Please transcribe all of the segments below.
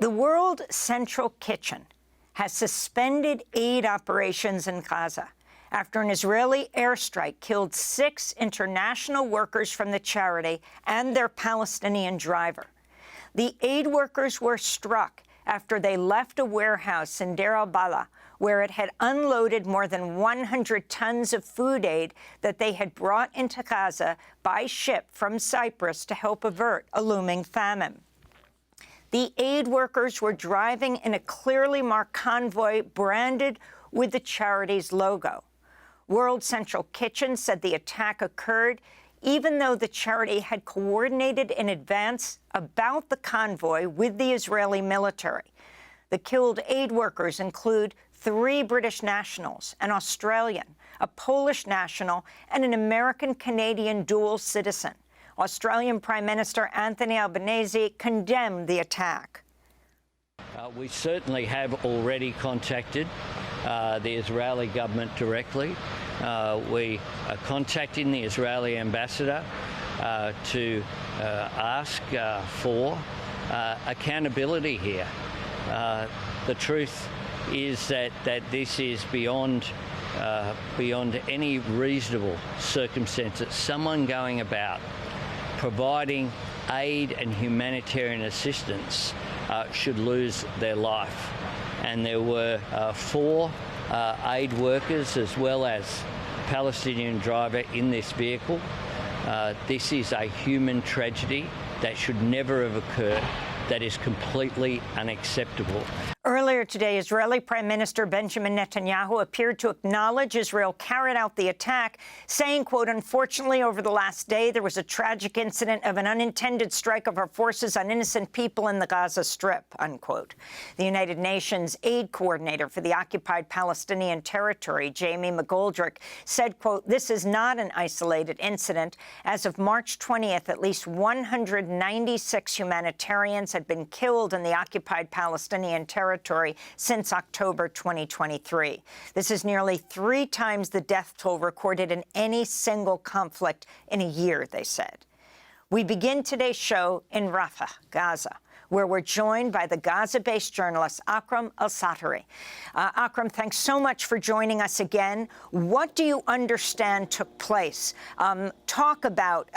The World Central Kitchen has suspended aid operations in Gaza after an Israeli airstrike killed 6 international workers from the charity and their Palestinian driver. The aid workers were struck after they left a warehouse in Deir al-Balah, where it had unloaded more than 100 tons of food aid that they had brought into Gaza by ship from Cyprus to help avert a looming famine. The aid workers were driving in a clearly marked convoy branded with the charity's logo. World Central Kitchen said the attack occurred even though the charity had coordinated in advance about the convoy with the Israeli military. The killed aid workers include 3 British nationals, an Australian, a Polish national, and an American-Canadian dual citizen. Australian Prime Minister Anthony Albanese condemned the attack. We certainly have already contacted the Israeli government directly. We are contacting the Israeli ambassador to ask for accountability here. The truth is that this is beyond any reasonable circumstances. Someone going about providing aid and humanitarian assistance should lose their life. And there were 4 aid workers as well as a Palestinian driver in this vehicle. This is a human tragedy that should never have occurred. That is completely unacceptable. Earlier today, Israeli Prime Minister Benjamin Netanyahu appeared to acknowledge Israel carried out the attack, saying, quote, "Unfortunately, over the last day, there was a tragic incident of an unintended strike of our forces on innocent people in the Gaza Strip," unquote. The United Nations aid coordinator for the occupied Palestinian territory, Jamie McGoldrick, said, quote, "This is not an isolated incident. As of March 20th, at least 196 humanitarians had been killed in the occupied Palestinian territory since October 2023. This is nearly 3 times the death toll recorded in any single conflict in a year," they said. We begin today's show in Rafah, Gaza, where we're joined by the Gaza-based journalist Akram al-Satarri. Akram, thanks so much for joining us again. What do you understand took place? Talk about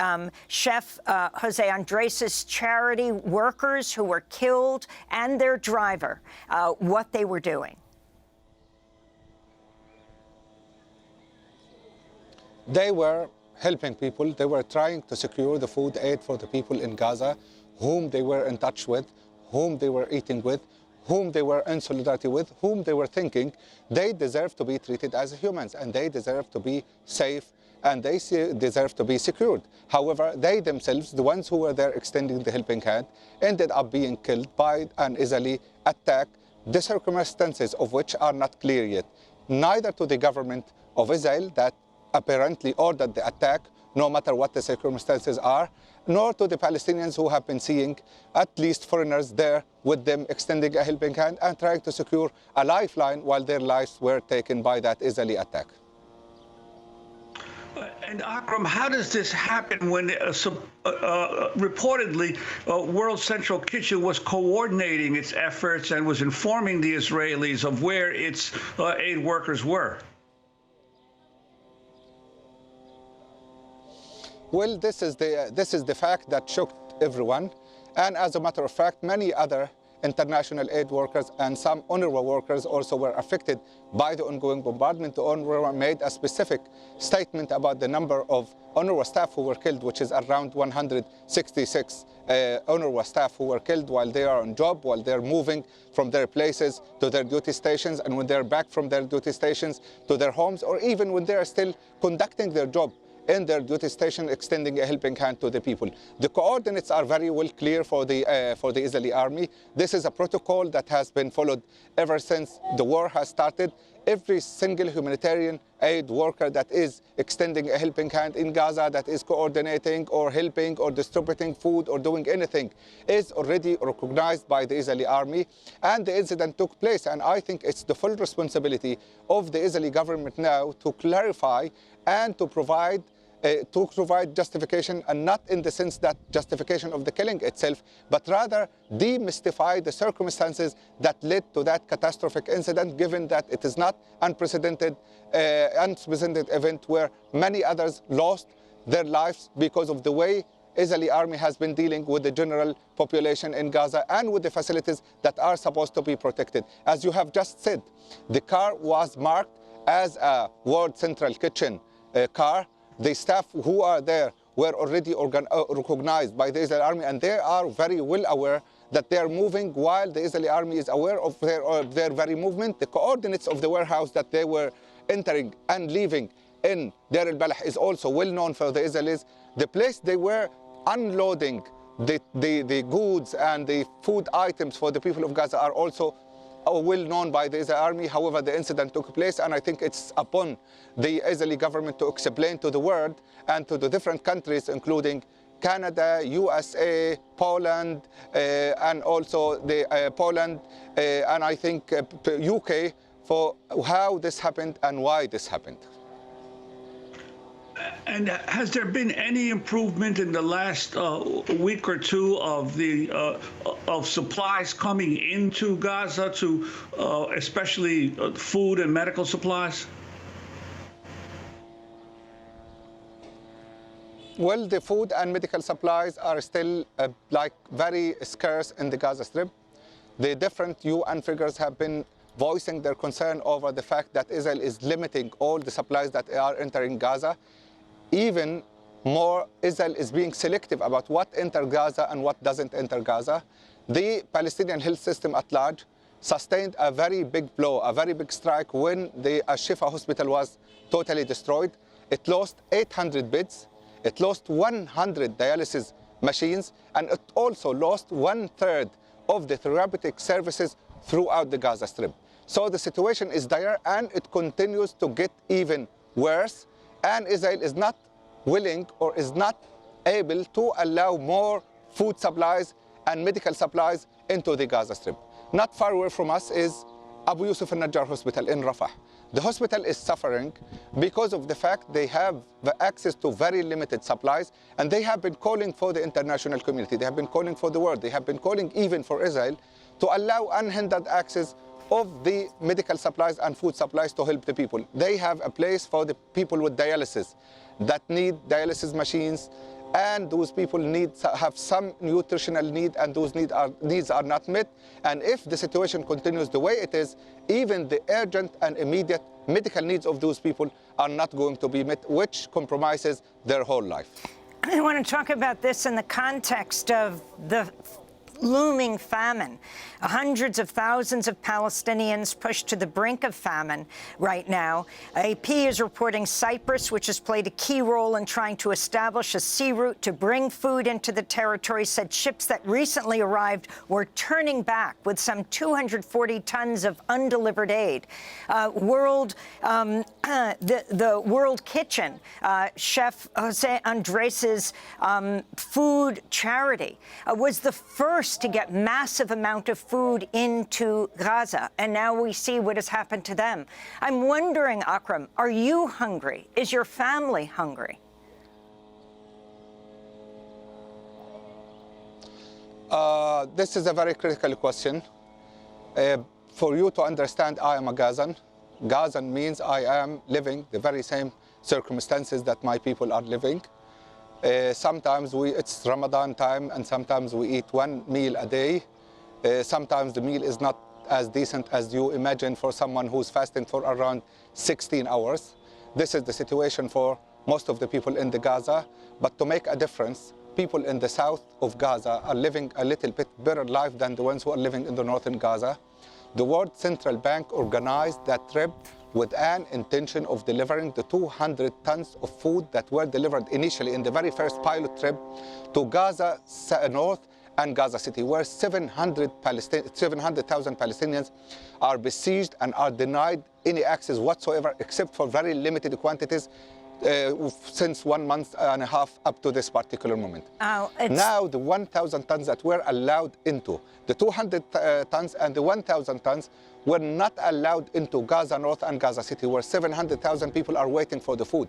Chef Jose Andres' charity workers who were killed and their driver, what they were doing. They were helping people. They were trying to secure the food aid for the people in Gaza, whom they were in touch with, whom they were eating with, whom they were in solidarity with, whom they were thinking they deserve to be treated as humans, and they deserve to be safe, and they deserve to be secured. However, they themselves, the ones who were there extending the helping hand, ended up being killed by an Israeli attack, the circumstances of which are not clear yet, neither to the government of Israel that apparently ordered the attack, no matter what the circumstances are, nor to the Palestinians who have been seeing at least foreigners there with them extending a helping hand and trying to secure a lifeline while their lives were taken by that Israeli attack. And Akram, how does this happen when reportedly World Central Kitchen was coordinating its efforts and was informing the Israelis of where its aid workers were? Well, this is the fact that shocked everyone, and as a matter of fact, many other international aid workers and some UNRWA workers also were affected by the ongoing bombardment. The UNRWA made a specific statement about the number of UNRWA staff who were killed, which is around 166 UNRWA staff who were killed while they are on job, while they're moving from their places to their duty stations, and when they're back from their duty stations to their homes, or even when they are still conducting their job in their duty station, extending a helping hand to the people. The coordinates are very well clear for the Israeli army. This is a protocol that has been followed ever since the war has started. Every single humanitarian aid worker that is extending a helping hand in Gaza, that is coordinating or helping or distributing food or doing anything, is already recognized by the Israeli army. And the incident took place, and I think it's the full responsibility of the Israeli government now to clarify and to provide to provide justification, and not in the sense that justification of the killing itself, but rather demystify the circumstances that led to that catastrophic incident, given that it is not unprecedented event where many others lost their lives because of the way Israeli army has been dealing with the general population in Gaza and with the facilities that are supposed to be protected. As you have just said, the car was marked as a World Central Kitchen car. The staff who are there were already recognized by the Israeli army, and they are very well aware that they are moving while the Israeli army is aware of their very movement. The coordinates of the warehouse that they were entering and leaving in Deir al-Balah is also well known for the Israelis. The place they were unloading the goods and the food items for the people of Gaza are also well known by the Israeli army. However, the incident took place, and I think it's upon the Israeli government to explain to the world and to the different countries, including Canada, USA, Poland, and also Poland, and I think UK, for how this happened and why this happened. And has there been any improvement in the last week or two of the of supplies coming into Gaza, to especially food and medical supplies? Well, the food and medical supplies are still like very scarce in the Gaza Strip. The different UN figures have been voicing their concern over the fact that Israel is limiting all the supplies that are entering Gaza. Even more, Israel is being selective about what enters Gaza and what doesn't enter Gaza. The Palestinian health system at large sustained a very big blow, a very big strike when the Al-Shifa hospital was totally destroyed. It lost 800 beds, it lost 100 dialysis machines, and it also lost 1/3 of the therapeutic services throughout the Gaza Strip. So the situation is dire, and it continues to get even worse. And Israel is not willing or is not able to allow more food supplies and medical supplies into the Gaza Strip. Not far away from us is Abu Yusuf al-Najjar Hospital in Rafah. The hospital is suffering because of the fact they have the access to very limited supplies, and they have been calling for the international community. They have been calling for the world. They have been calling even for Israel to allow unhindered access of the medical supplies and food supplies to help the people. They have a place for the people with dialysis that need dialysis machines, and those people have some nutritional need, and those needs are not met. And if the situation continues the way it is, even the urgent and immediate medical needs of those people are not going to be met, which compromises their whole life. I want to talk about this in the context of the looming famine. Hundreds of thousands of Palestinians pushed to the brink of famine right now. AP is reporting Cyprus, which has played a key role in trying to establish a sea route to bring food into the territory, said ships that recently arrived were turning back with some 240 tons of undelivered aid. The World Kitchen, Chef Jose Andres's food charity, was the first to get massive amount of food into Gaza, and now we see what has happened to them. I'm wondering, Akram, are you hungry? Is your family hungry? This is a very critical question. For you to understand, I am a Gazan. Gazan means I am living the very same circumstances that my people are living. Sometimes it's Ramadan time, and sometimes we eat one meal a day. Sometimes the meal is not as decent as you imagine for someone who's fasting for around 16 hours. This is the situation for most of the people in the Gaza. But to make a difference, people in the south of Gaza are living a little bit better life than the ones who are living in the northern Gaza. The World Central Bank organized that trip with an intention of delivering the 200 tons of food that were delivered initially in the very first pilot trip to Gaza North and Gaza City, where 700,000 Palestinians are besieged and are denied any access whatsoever, except for very limited quantities since 1 month and a half up to this particular moment. Now the 1,000 tons that were allowed into, the 200 tons and the 1,000 tons were not allowed into Gaza North and Gaza City, where 700,000 people are waiting for the food.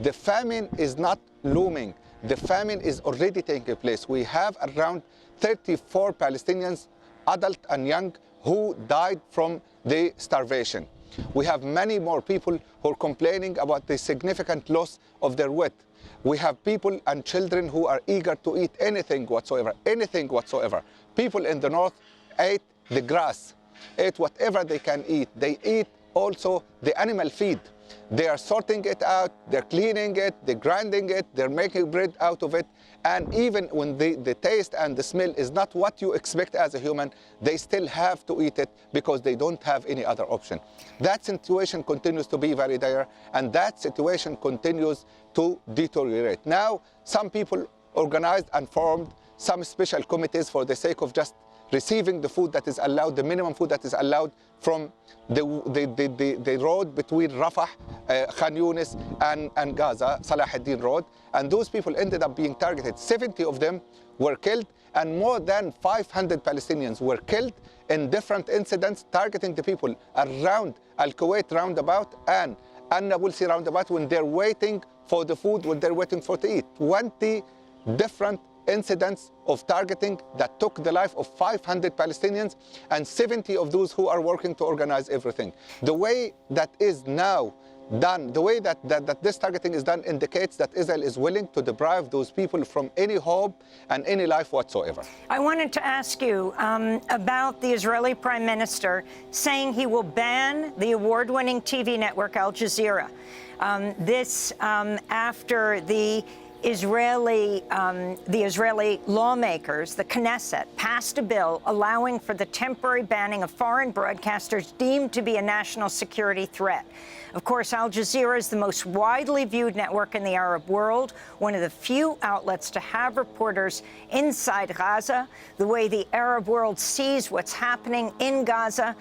The famine is not looming. The famine is already taking place. We have around 34 Palestinians, adult and young, who died from the starvation. We have many more people who are complaining about the significant loss of their weight. We have people and children who are eager to eat anything whatsoever, anything whatsoever. People in the north ate the grass, ate whatever they can eat. They eat also the animal feed. They are sorting it out, they're cleaning it, they're grinding it, they're making bread out of it. And even when the taste and the smell is not what you expect as a human, they still have to eat it because they don't have any other option. That situation continues to be very dire, and that situation continues to deteriorate. Now, some people organized and formed some special committees for the sake of just receiving the food that is allowed, the minimum food that is allowed from the road between Rafah, Khan Yunis and Gaza, Salah ad-Din Road. And those people ended up being targeted. 70 of them were killed, and more than 500 Palestinians were killed in different incidents targeting the people around Al-Kuwait roundabout and An-Nabulsi roundabout when they're waiting for the food, when they're waiting for to eat. 20 different incidents of targeting that took the life of 500 Palestinians and 70 of those who are working to organize everything. The way that is now done, the way that this targeting is done indicates that Israel is willing to deprive those people from any hope and any life whatsoever. I wanted to ask you about the Israeli Prime Minister saying he will ban the award-winning TV network Al Jazeera. This after the Israeli lawmakers, the Knesset, passed a bill allowing for the temporary banning of foreign broadcasters deemed to be a national security threat. Of course, Al Jazeera is the most widely viewed network in the Arab world, one of the few outlets to have reporters inside Gaza, the way the Arab world sees what's happening in Gaza,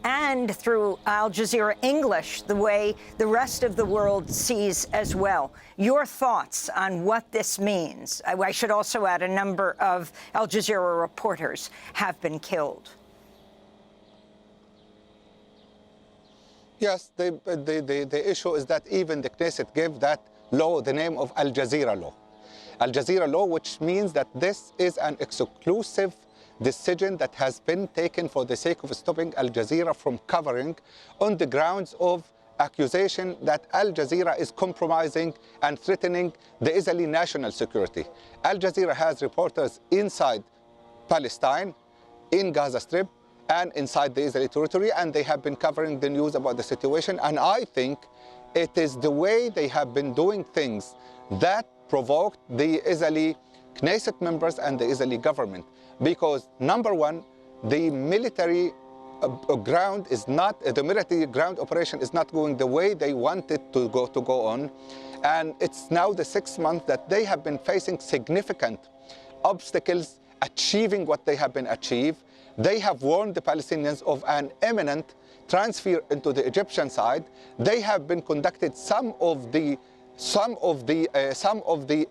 and through Al Jazeera English, the way the rest of the world sees as well. Your thoughts on what this means? I should also add a number of Al Jazeera reporters have been killed. Yes, the issue is that even the Knesset gave that law the name of Al Jazeera law. Al Jazeera law, which means that this is an exclusive decision that has been taken for the sake of stopping Al Jazeera from covering on the grounds of accusation that Al Jazeera is compromising and threatening the Israeli national security. Al Jazeera has reporters inside Palestine, in Gaza Strip, and inside the Israeli territory, and they have been covering the news about the situation. And I think it is the way they have been doing things that provoked the Israeli Knesset members and the Israeli government. Because number one, the military ground is not, the military ground operation is not going the way they wanted to go on. And it's now the 6th month that they have been facing significant obstacles achieving what they have been achieved. They have warned the Palestinians of an imminent transfer into the Egyptian side. They have been conducted some of the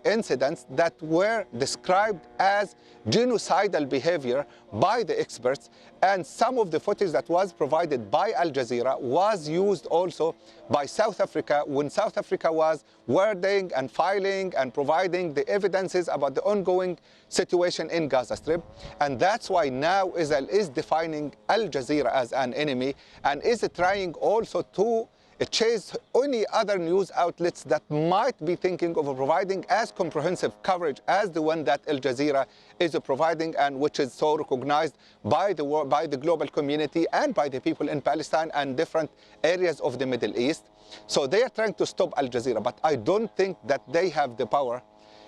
incidents that were described as genocidal behavior by the experts, and some of the footage that was provided by Al Jazeera was used also by South Africa when South Africa was wording and filing and providing the evidences about the ongoing situation in Gaza Strip. And that's why now Israel is defining Al Jazeera as an enemy and is trying also to chase any other news outlets that might be thinking of providing as comprehensive coverage as the one that Al Jazeera is providing, and which is so recognized by the global community and by the people in Palestine and different areas of the Middle East. So they are trying to stop Al Jazeera, but I don't think that they have the power.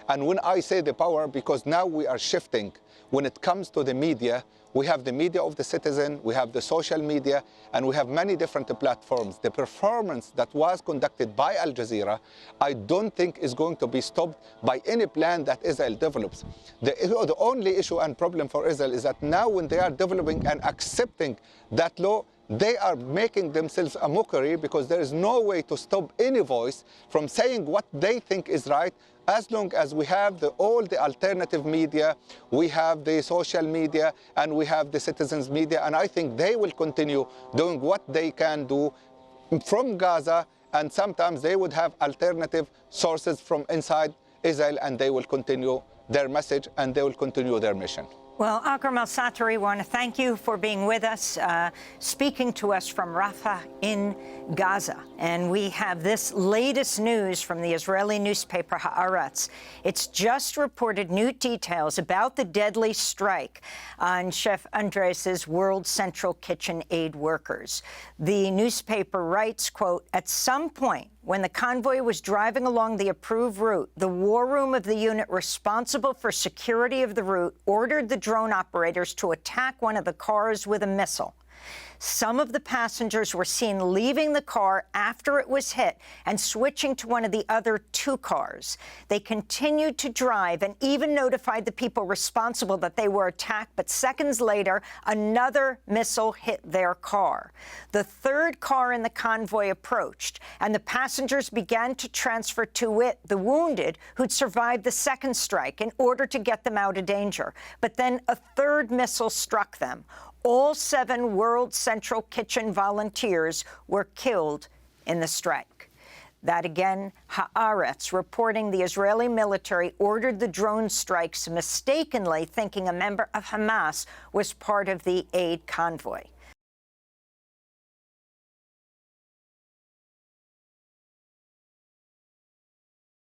And when I say the power, because now we are shifting when it comes to the media. We have the media of the citizen, we have the social media, and we have many different platforms. The performance that was conducted by Al Jazeera, I don't think is going to be stopped by any plan that Israel develops. The only issue and problem for Israel is that now when they are developing and accepting that law, they are making themselves a mockery, because there is no way to stop any voice from saying what they think is right, as long as we have all the alternative media, we have the social media, and we have the citizens' media. And I think they will continue doing what they can do from Gaza, and sometimes they would have alternative sources from inside Israel, and they will continue their message and they will continue their mission. Well, Akram al-Satarri, want to thank you for being with us, speaking to us from Rafah in Gaza. And we have this latest news from the Israeli newspaper Haaretz. It's just reported new details about the deadly strike on Chef Andres's World Central Kitchen aid workers. The newspaper writes, quote, "At some point, when the convoy was driving along the approved route, the war room of the unit responsible for security of the route ordered the drone operators to attack one of the cars with a missile. Some of the passengers were seen leaving the car after it was hit and switching to one of the other two cars. They continued to drive and even notified the people responsible that they were attacked, but seconds later, another missile hit their car. The third car in the convoy approached, and the passengers began to transfer to it the wounded who'd survived the second strike in order to get them out of danger. But then a third missile struck them. All 7 World Central Kitchen volunteers were killed in the strike." That again, Haaretz reporting the Israeli military ordered the drone strikes mistakenly thinking a member of Hamas was part of the aid convoy.